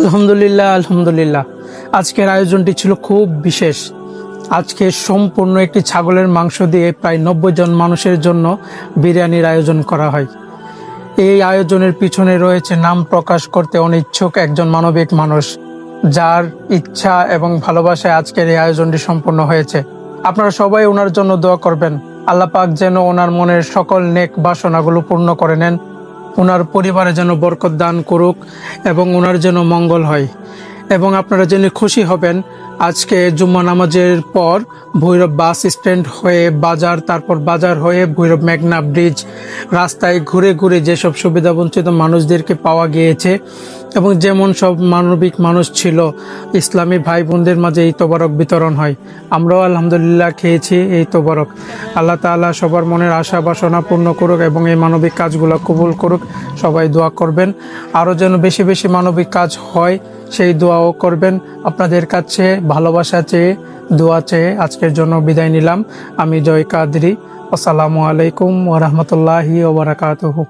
আলহামদুলিল্লাহ আলহামদুলিল্লাহ। আজকের আয়োজনটি ছিল খুব বিশেষ। আজকে সম্পূর্ণ একটি ছাগলের মাংস দিয়ে প্রায় 90 জন মানুষের জন্য বিরিয়ানির আয়োজন করা হয়। এই আয়োজনের পিছনে রয়েছে নাম প্রকাশ করতে অনিচ্ছুক একজন মানবিক মানুষ, যার ইচ্ছা এবং ভালোবাসায় আজকের এই আয়োজনটি সম্পন্ন হয়েছে। আপনারা সবাই ওনার জন্য দোয়া করবেন। আল্লাহ পাক যেন ওনার মনের সকল নেক বাসনাগুলো পূর্ণ করে নেন, ওনার পরিবারে যেন বরকত দান করুক এবং ওনার যেন মঙ্গল হয়। এবং আপনারা জেনে খুশি হবেন, আজকে জুম্মা নামাজের পর ভৈরব বাস স্ট্যান্ড হয়ে বাজার, তারপর বাজার হয়ে ভৈরব মেঘনা ব্রিজ, রাস্তায় ঘুরে ঘুরে যেসব সুবিধাবঞ্চিত মানুষদেরকে পাওয়া গিয়েছে এবং যেমন সব মানবিক মানুষ ছিল, ইসলামী ভাই বোনদের মাঝে এই তোবারক বিতরণ হয়। আমরাও আলহামদুলিল্লাহ খেয়েছি এই তোবারক। আল্লাহ তাআলা সবার মনের আশা বাসনা পূর্ণ করুক এবং এই মানবিক কাজগুলো কবুল করুক। সবাই দোয়া করবেন, আরও যেন বেশি বেশি মানবিক কাজ হয় সেই দোয়াও করবেন। আপনাদের কাছে ভালোবাসা চেয়ে, দোয়া চেয়ে আজকের জন্য বিদায় নিলাম। আমি জয় কাদরি। আসসালামু আলাইকুম ওয়া রাহমাতুল্লাহি ওয়া বারাকাতুহু।